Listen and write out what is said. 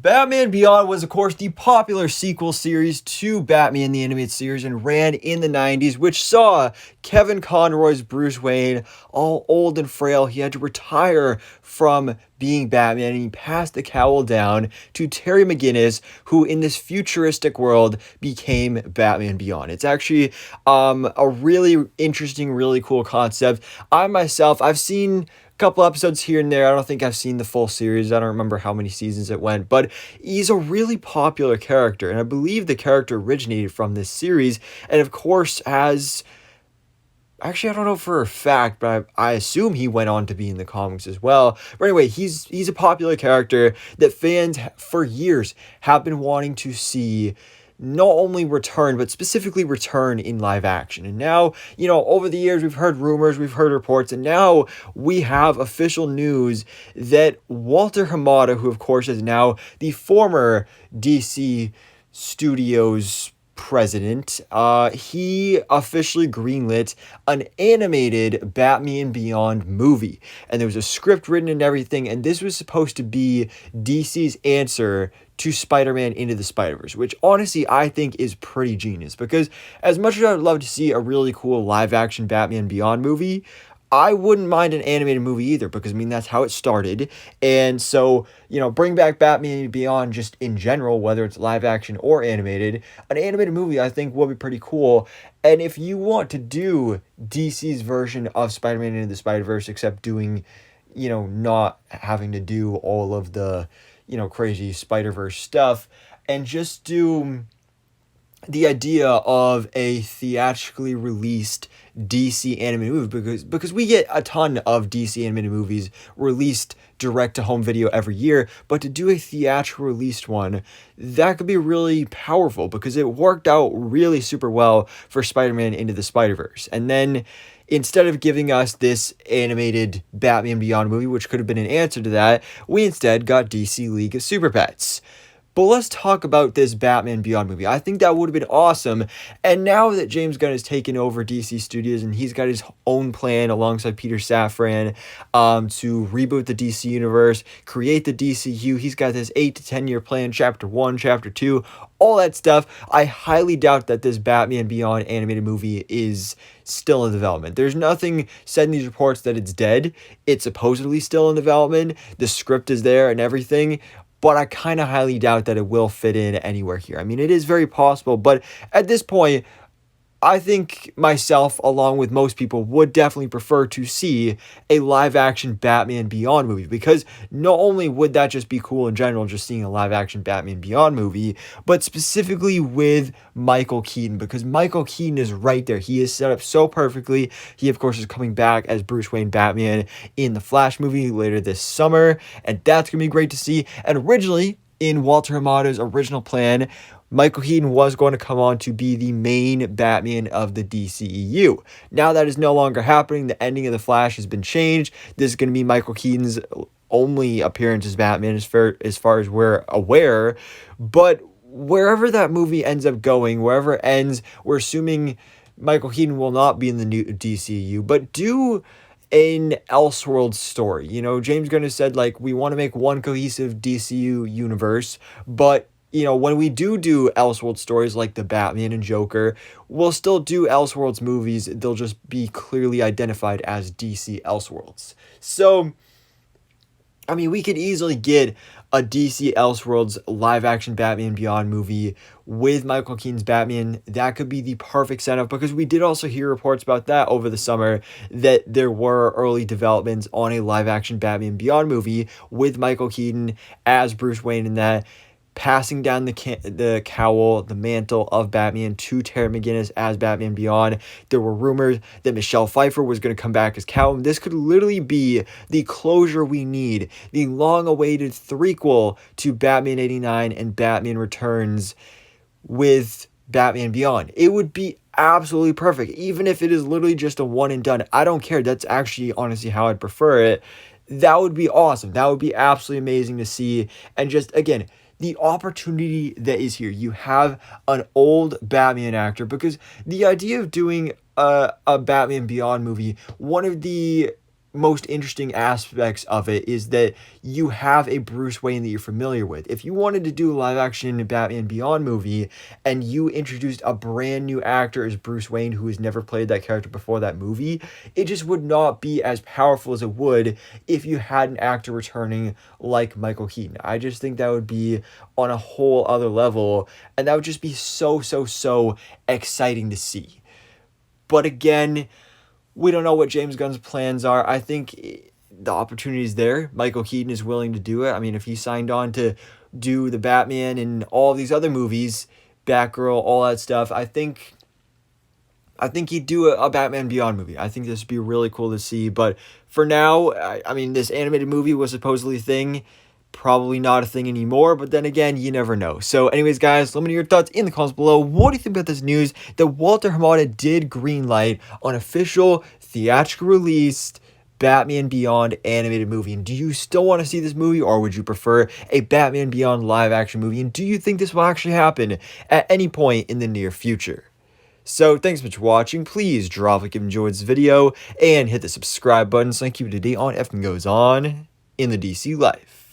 Batman Beyond was, of course, the popular sequel series to Batman the Animated Series and ran in the 90s, which saw Kevin Conroy's Bruce Wayne all old and frail. He had to retire from being Batman, and he passed the cowl down to Terry McGinnis, who in this futuristic world became Batman Beyond. It's actually a really interesting, really cool concept. I've seen couple episodes here and there. I don't think I've seen the full series. I don't remember how many seasons it went, but he's a really popular character, and I believe the character originated from this series, and of course has... Actually, I don't know for a fact, but I assume he went on to be in the comics as well. But anyway, he's a popular character that fans for years have been wanting to see not only return, but specifically return in live action. And now, over the years, we've heard rumors, we've heard reports, and now we have official news that Walter Hamada, who of course is now the former DC Studios president, he officially greenlit an animated Batman Beyond movie, and there was a script written and everything, and this was supposed to be DC's answer to Spider-Man Into the Spider-Verse, which honestly I think is pretty genius, because as much as I would love to see a really cool live-action Batman Beyond movie, I wouldn't mind an animated movie either, because that's how it started. And so, bring back Batman Beyond just in general, whether it's live action or animated. An animated movie I think will be pretty cool. And if you want to do DC's version of Spider-Man Into the Spider-Verse, except doing, not having to do all of the, crazy Spider-Verse stuff, and just do the idea of a theatrically released DC animated movie, because we get a ton of DC animated movies released direct to home video every year, but to do a theatrical released one, that could be really powerful, because it worked out really super well for Spider-Man Into the Spider-Verse. And then instead of giving us this animated Batman Beyond movie, which could have been an answer to that, we instead got DC League of Super Pets. But let's talk about this Batman Beyond movie. I think that would have been awesome. And now that James Gunn has taken over DC Studios and he's got his own plan alongside Peter Safran to reboot the DC universe, create the DCU, he's got this 8 to 10 year plan, chapter 1, chapter 2, all that stuff. I highly doubt that this Batman Beyond animated movie is still in development. There's nothing said in these reports that it's dead. It's supposedly still in development. The script is there and everything, but I kind of highly doubt that it will fit in anywhere here. It is very possible, but at this point, I think myself, along with most people, would definitely prefer to see a live-action Batman Beyond movie, because not only would that just be cool in general, just seeing a live-action Batman Beyond movie, but specifically with Michael Keaton, because Michael Keaton is right there. He is set up so perfectly. He, of course, is coming back as Bruce Wayne Batman in the Flash movie later this summer, and that's going to be great to see. And originally, in Walter Hamada's original plan, Michael Keaton was going to come on to be the main Batman of the DCEU. Now that is no longer happening. The ending of The Flash has been changed. This is going to be Michael Keaton's only appearance as Batman as far as we're aware. But wherever that movie ends up going, wherever it ends, we're assuming Michael Keaton will not be in the new DCEU, but do an Elseworlds story. James Gunn has said, we want to make one cohesive DCU universe, but when we do Elseworlds stories like the Batman and Joker, we'll still do Elseworlds movies. They'll just be clearly identified as DC Elseworlds. So, we could easily get a DC Elseworlds live-action Batman Beyond movie with Michael Keaton's Batman. That could be the perfect setup, because we did also hear reports about that over the summer, that there were early developments on a live-action Batman Beyond movie with Michael Keaton as Bruce Wayne in that, passing down the cowl, the mantle of Batman to Terry McGinnis as Batman Beyond. There were rumors that Michelle Pfeiffer was going to come back as Catwoman. This could literally be the closure we need, the long-awaited threequel to Batman 89 and Batman Returns with Batman Beyond. It would be absolutely perfect, even if it is literally just a one and done. I don't care. That's actually honestly how I'd prefer it. That would be awesome. That would be absolutely amazing to see. And just, again, the opportunity that is here. You have an old Batman actor, because the idea of doing a Batman Beyond movie, one of the most interesting aspects of it is that you have a Bruce Wayne that you're familiar with. If you wanted to do a live action Batman Beyond movie and you introduced a brand new actor as Bruce Wayne who has never played that character before that movie, it just would not be as powerful as it would if you had an actor returning like Michael Keaton. I just think that would be on a whole other level, and that would just be so exciting to see. But again, we don't know what James Gunn's plans are. I think the opportunity is there. Michael Keaton is willing to do it. I mean, if he signed on to do the Batman and all these other movies, Batgirl, all that stuff, I think he'd do a Batman Beyond movie. I think this would be really cool to see. But for now, I mean, this animated movie was supposedly a thing. Probably not a thing anymore, but then again, you never know. So anyways, guys, let me know your thoughts in the comments below. What do you think about this news that Walter Hamada did greenlight on official theatrical released Batman Beyond animated movie? And do you still want to see this movie, or would you prefer a Batman Beyond live action movie? And do you think this will actually happen at any point in the near future? So thanks so much for watching. Please drop a like if you enjoyed this video and hit the subscribe button so I can keep you up to date on everything goes on in the DC life.